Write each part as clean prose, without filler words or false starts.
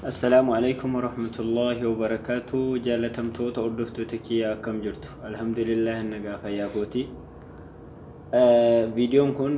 السلام عليكم ورحمة الله وبركاته. جالتم توتا أردفتو تكيا كم جرتو الحمد لله النجا فيا بوتي. فيديو كون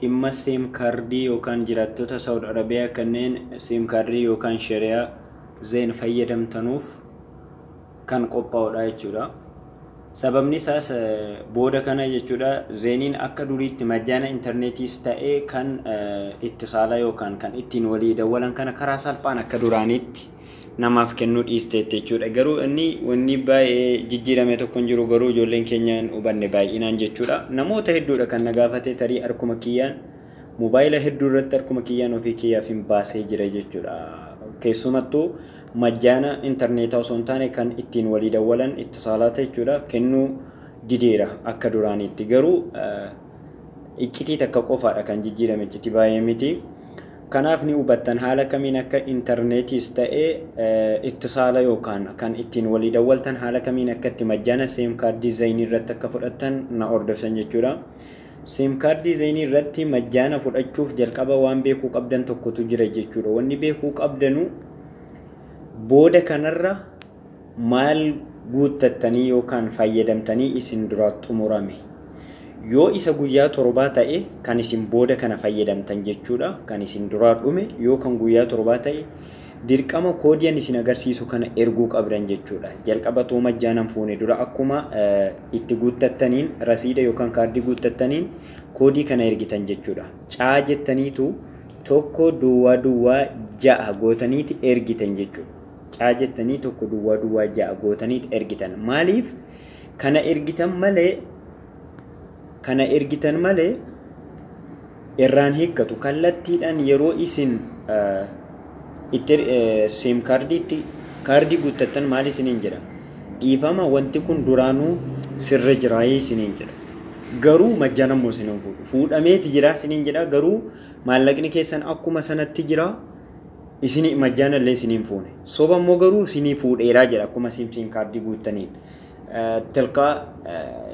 إما سيم كاردي وكان جراتو تا سعود عربية كنين سيم كاردي وكان شريعة زين فيدم تنوف كان قبّا وراي جورا. sababni isaas booda kana jechuudha zeeniin akka duriitti majjaana intarneetiis ta'ee kan ittisaala yookaan kan ittiin walii dawwalan kana karaa salphaan akka duraanitti namaaf kennuu dhiisteetti jechuudha. Garuu inni wanni baay'ee jijjiirame tokko hin jiru garuu ijoolleen keenyaan hubanne baay'inaan jechuudha. Namoota hedduudha kan na gaafate tarii harkuma kiyyaan mobaayila hedduu irratti harkuma kiyyaan ofii kiyyaaf hin baasee jira jechuudha. Keessumattuu majjaana intarneetaa osoo hin taane kan ittiin walii dawwalan ittisaalata jechuudha kennuu dideera akka duraanitti. Garuu iccitii takka qofaadha kan jijjiirame, iccitii baay'ee miti. Kanaaf ni hubattan haala kamiin akka intarneetiis ta'ee ittisaala yookaan kan ittiin walii dawwaltan haala kamiin akka itti majjaana seem kaardii zeenii irratti akka fudhattan na hordoftan jechuudha. Seem kaardii zeenii irratti majjaana fudhachuuf jalqaba waan beekuu qabdan tokkotu jira jechuudha. Wanni beekuu qabdanu booda kanarra maal guuttattanii yookaan fayyadamtanii isin dura xumurame. Yoo isa guyyaa torbaa ta'e kan isin booda kana fayyadamtan jechuudha. Kan isin dura dhume yoo kan guyyaa torbaa ta'e dirqama koodiyan isin agarsiisu kana erguu qabdan jechuudha. Jalqaba too majjaanan fuune dura akkuma itti guuttattaniin rasiida yookaan kaardii guuttattaniin koodii kana ergitan jechuudha. Caa jettaniitu tokko duwwaa ja'a gootaniiti ergitan jechuudha. Caa jettanii tokko duwwaa ja'a gootaniiti ergitan. Maaliif kana ergitan malee irraan hiikkatu kallattiidhaan yeroo isin seem kaardiitti kaardii guuttattan maal isiniin jedha dhiifama wanti kun duraanuu sirra jiraayee isiniin jedha. Garuu majjaana immoo isiniin fuudhameeti jira isiniin jedha. Garuu maallaqni keessan akkuma sanatti jira isinii majjaana illee isiniin fuune. Soba immoo garuu isinii fuudheeraa jedha akkuma seem kaardii guuttaniin. Tilqaa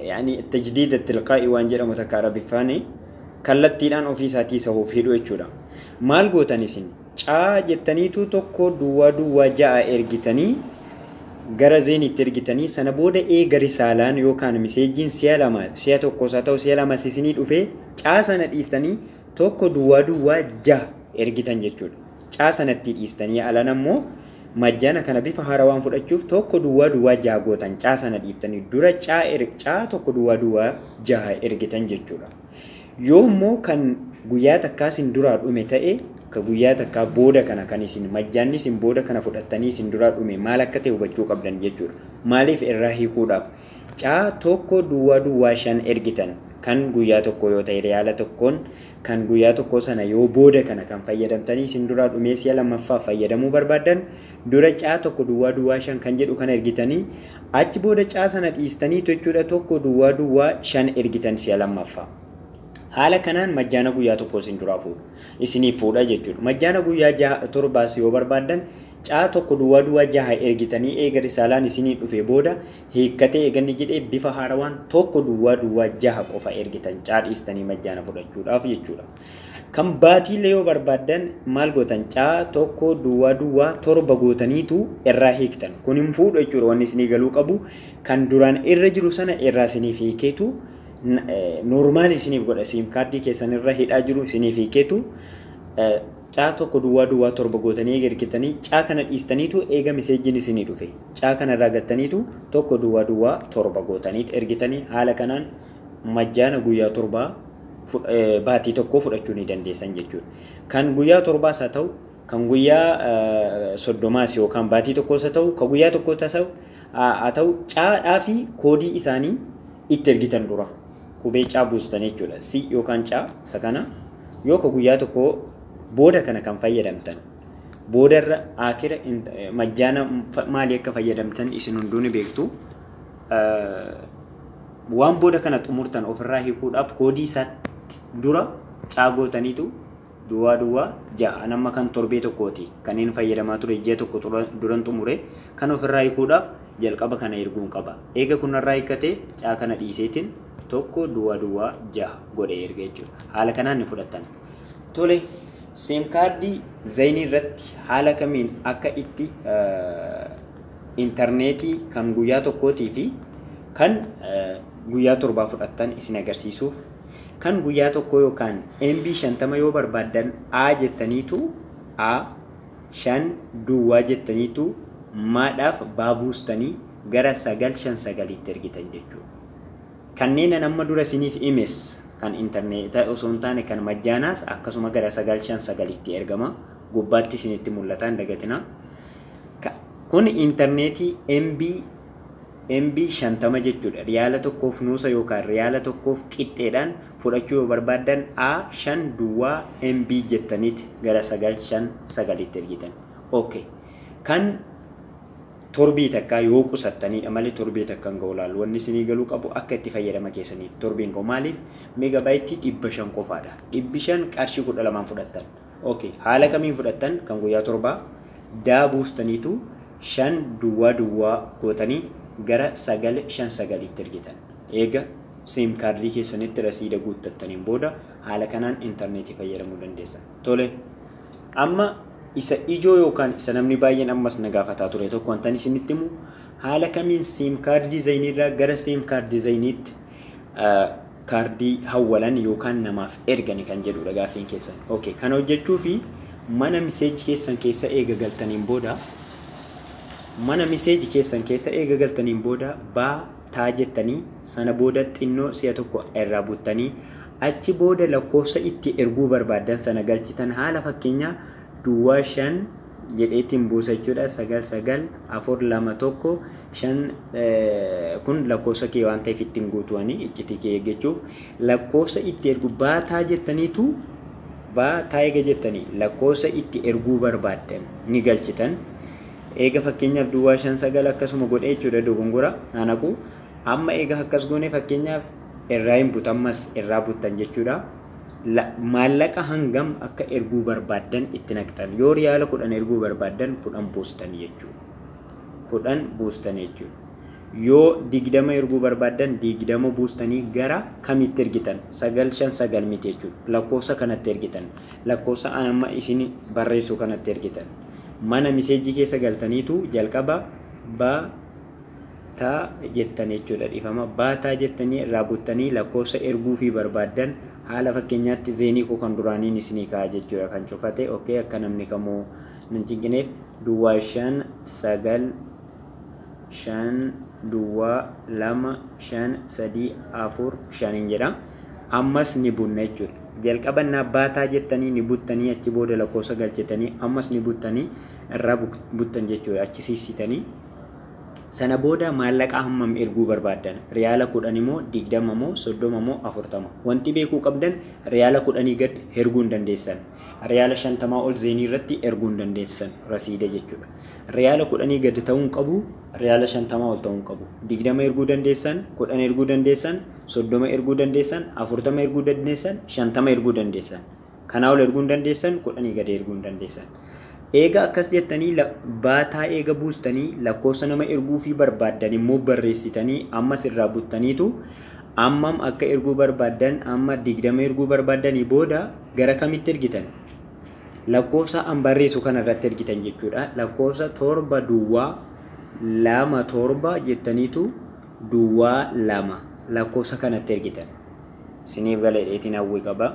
yaani tajdiida tilqaa'i waan jedhamu takka arabiffaan kallattiidhaan ofii isaatii isa of hidhu jechuudha. Maal gootan isin caa jettaniitu tokko duwwaa ja'a ergitanii gara zeeniitti ergitanii sana booda eegari saalaan yookaan miseejiin si'a tokkos haa ta'u si'a lamas isinii dhufee caa sana dhiistanii tokko duwwaa ja'a ergitan jechuudha. Caa sanatti dhiistanii alan ammoo majjaana kana bifa haarawaan fudhachuuf tokko duwwaa ja'a gootan caa sana dhiiftanii dura caa tokko duwwaa ja'a ergitan jechuudha. Yoo immoo kan guyyaa takkaas hin duraa dhume ta'e ka guyyaa takkaa booda kana kan isin majjaanni isin booda kana fudhattanii isin duraa dhume maal akka ta'e hubachuu qabdan jechuudha. Maaliif irraa hiikuudhaaf caa tokko duwwaa shan ergitan kan guyyaa tokko yoo ta'e riyaala tokkoon kan guyyaa tokko sana yoo booda kana kan fayyadamtanii isin duraa dhumee si'a lammaffaa fayyadamuu barbaadan dura caa tokko duwwaa shan kan jedhu kana ergitanii achi booda caa sana dhiistanii jechuudha tokko duwwaa shan ergitan si'a lammaffaa. Haala kanaan majjaana guyyaa tokko isin duraa isiniif fuudha jechuudha. Majjaana guyyaa torbaas yoo barbaadan caa tokko duwwaa jaha ergitanii eegari saalaan isinii dhufe booda hiikkatee eeganni jedhee bifa haarawaan tokko duwwaa jaha qofa ergitan caa dhiistanii majjaana fudhachuudhaaf jechuudha. Kan baatiilee yoo barbaadan maal gootan caa tokko duwwaa torba gootaniitu irraa hiiktan. Kun hin fuudhu jechuudha wanni isinii galuu qabu kan duraan irra jiru sana irraa isiniif hiikeetu normaal isiniif godha. Seem kaardii keessan irra hidhaa jiru isiniif hiikeetu caa tokko duwwaa torba gootanii ergitanii caa kana dhiistaniitu eega miseejiin isinii dhufe caa kana irraa gattaniitu tokko duwwaa torba gootaniit ergitanii haala kanaan majjaana guyyaa torbaa baatii tokko fudhachuu ni dandeessan jechuudha. Kan guyyaa torbaas haa ta'u kan guyyaa soddomaas yookaan baatii tokkos haa ta'u kan guyyaa tokkos haa ta'u caadhaa fi koodii isaanii itti ergitan dura qubee caa buustan jechuudha. Si yookaan caa isa kana yoo ka guyyaa tokko booda kana kan fayyadamtan boodarra akira majjaana maalii akka fayyadamtan isin hunduu ni beektu. Waan booda kana xumurtan ofirraa hiikuudhaaf koodii isaatti dura caa gootaniitu duwwaa ja'a nama kan torbee tokkooti kanneen fayyadamaa ture ji'a tokko duran xumure kan ofirraa hiikuudhaaf jalqaba kana erguun qaba. Eega kunarraa hiikkatee caa kana dhiiseetiin tokko duwwaa ja'a godhee erga jechuudha. Haala kanaan ni fudhattan. Tole Siim kaardii Zaynii irratti haala kamiin akka itti intarneetii kan guyyaa tokkootii fi kan guyyaa torbaa fudhattan isin agarsiisuuf kan guyyaa tokko yookaan MB 50 yoo barbaaddan A jettaniitu A 5 duwwaa jettaniitu maadhaaf baabuustanii gara 959tti ergitan jechuudha. Kanneen amma dura isiniif himes kan intarneetaa osoo hin taane kan majjaanaas akkasuma gara 959tti ergama. Gubbaatti isinitti mul'ata hin dagatinaa. Kun intarneetii MB 50 jechuudha. Riyaala tokkoof nuusa yookaan riyaala tokkoof qixxeedhaan fudhachuu yoo barbaaddan A 5 duwwaa MB jettaniiti gara 959tti ergitan. Okay. Kan torbii takkaa yoo qusattaniidha malee torbii takkaan ga'u laalu wanni isinii galuu qabu akka itti fayyadama keessanii torbiin koo maaliif meegabaayitii 500 qofaadha. 500 qarshii 12 fudhattan. Okay. Haala kamiin fudhattan kan guyyaa torbaa daabuustaniitu 5 duwwaa gootanii gara 959tti ergitan. Eega siim kaardii keessanitti rasiida guuttattaniin booda haala kanaan intarneetii fayyadamuu dandeessan. Tole. Amma isa ijoo yookaan isa namni baay'een ammas na gaafataa ture tokko wantan isinitti himu haala kamiin siim kaardii Zayniirraa gara siim kaardii Zayniitti kaardii hawwalan yookaan namaaf ergani kan jedhudha gaaffiin keessan. Okay. Kana hojjechuu fi mana miseejii keessan keessa eega galtaniin booda mana miseejii keessan keessa eega galtaniin booda baataa jettanii sana booda xinnoo si'a tokko irraa buttanii achi booda lakkoofsa itti erguu barbaadan sana galchitan haala fakkeenyaa duwwaa 5 jedheetiin buusa jechuudha 9941 5 kun lakkoofsa kee waan ta'eef ittiin guutuwanii iccitii kee eeggachuuf lakkoofsa itti ergu baataa jettaniitu baataa eega jettanii lakkoofsa itti erguu barbaadan ni galchitan. Eega fakkeenyaaf duwwaa 59 akkasuma godhee jechuudha dogongora anaqu amma eega akkas goone fakkeenyaaf irraa hin butammas irraa buttan jechuudha. Maallaqa hangam akka erguu barbaadan itti naqxan yoo riyaala 10 erguu barbaadan 10 buustan jechuudha. 10 buustan jechuudha. Yoo 20 erguu barbaadan 20 buustanii gara kamitti ergitan 959 miti jechuudha. Lakkoofsa kanatti ergitan. Lakkoofsa amma isin barreessu kanatti ergitan. Mana miseejii keessa galtaniitu jalqaba baataa jettanii jechuudha dhiifama baataa jettanii irraa buttanii lakkoofsa erguu fi barbaadan haala fakkeenyaatti zeenii koo kan duraaniin isinii ka'a jechuudha kan cufate. Okay. Akka namni kamuu nan cinqineef duwwaa 5 9 5 duwwaa 2 5 3 4 5 jedha. Ammas ni bunna jechuudha. Jalqabannaa baataa jettanii ni buttanii achi booda lakkoofsa galchitanii ammas ni buttanii irraa buttan jechuudha achi siisitanii sana booda maallaqa hammam erguu barbaadan riyaala 10 moo 20 moo 30 moo 40 wanti beekuu qabdan riyaala 10 gad erguu hin dandeessan riyaala 50 ol zeenii irratti erguu hin dandeessan rasiida jechuudha. Riyaala 10 gad ta'uu qabu riyaala 50 ol ta'uu qabu 20 erguu dandeessan 10 erguu dandeessan 30 erguu dandeessan 40 erguu dandeessan 50 erguu dandeessan kana ol erguu dandeessan 10 gad erguu dandeessan. Eega akkas jettanii baataa eega buustanii lakkoofsa nama erguu fi barbaadan immoo barreessitanii ammas irraa buttaniitu ammam akka erguu barbaadan amma 20 erguu barbaadanii booda gara kamitti ergitan lakkoofsa an barreessu kana irratti ergitan jechuudha. Lakkoofsa 7 duwwaa 27 jettaniitu duwwaa 2 lakkoofsa kanatti ergitan. Isiniif galeedheetiin hawwii qaba.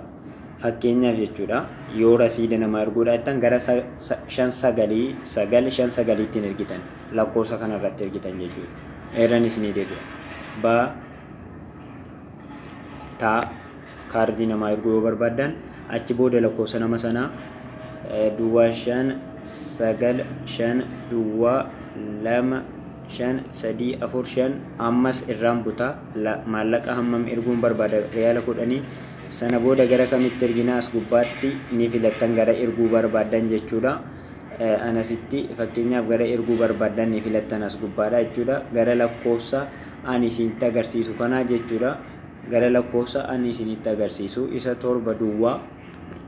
Fakkeenyaaf jechuudha yoo rasiida nama erguudha jettan gara 599tiin ergitan lakkoofsa kana irratti ergitan jechuudha. Eeran isinii deebi'a. Baataa kaardii nama erguu yoo barbaadan achi booda lakkoofsa nama sanaa duwwaa 5 9 5 duwwaa 2 5 3 4 5 ammas irraan butaa maallaqa hammam erguun barbaada riyaala 10 sana booda gara kamitti erginaas gubbaatti ni filattan gara erguu barbaadan jechuudha. Anasitti fakkeenyaaf gara erguu barbaadan ni filattan as gubbaadha jechuudha. Gara lakkoofsa ani isinitti agarsiisu kana jechuudha. Gara lakkoofsa ani isinitti agarsiisu isa 7 duwwaa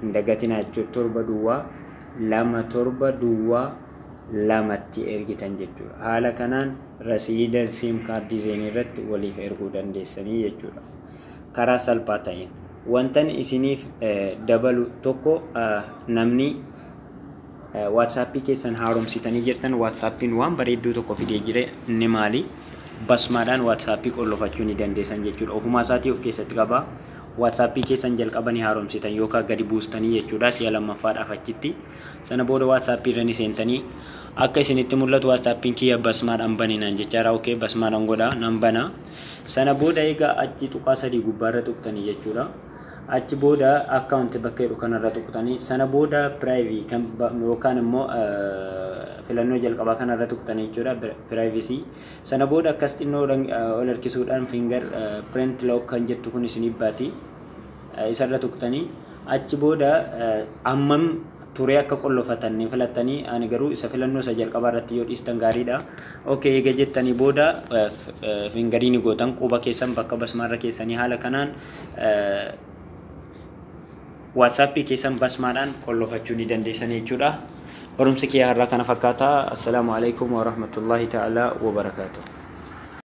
hin dagatinaa jechuudha. 7 duwwaa 2 7 duwwaa 2tti ergitan jechuudha. Haala kanaan rasiida siim kaardii zeenii irratti waliif erguu dandeessanii jechuudha. Karaa salphaa ta'een wantan isiniif dabalu tokko namni WhatsAppii keessan haaromsitanii jirtan WhatsAppiin waan bareedduu tokko fidee jire inni maali basmaadhaan WhatsAppii qollofachuu ni dandeessan jechuudha. Ofumaa isaatii of keessatti qaba. WhatsAppii keessan jalqabanii haaromsitan yookaan gadi buustanii jechuudha si'a lammaffaadhaaf achitti. Sana booda WhatsAppii irra ni seentanii akka isinitti mul'atu WhatsAppiin kiyya basmaadhaan baninaan jechaadha. Okay, basmaadhaan godhaa nan bana. Sana booda egaa achi tuqaa sadii gubbaarra tuqtanii jechuudha. Achi booda account bakka jedhu kanarra tuqtanii sana booda privacy kan yookaan immoo filannoo jalqabaa kanarra tuqtanii jechuudha privacy. Sana booda akkas xinnoo ol harkisuudhaan finger print lock kan jettu kun isinii baati. Isarra tuqtanii achi booda ammam turee akka qollofatan filattanii ani garuu isa filannoo isa jalqabaa irratti yoo dhiistan gaariidha. Okay, eega jettanii booda fingerii ni gootan quba keessan bakka basmaarra keessanii haala kanaan WhatsAppii keessan basmaadhaan qollofachuu ni dandeessan jechuudha. Barumsi kiyya har'aa kana fakkaata. Assalaamu alaykum wa rahmatullahi ta'ala wa barakaatuh.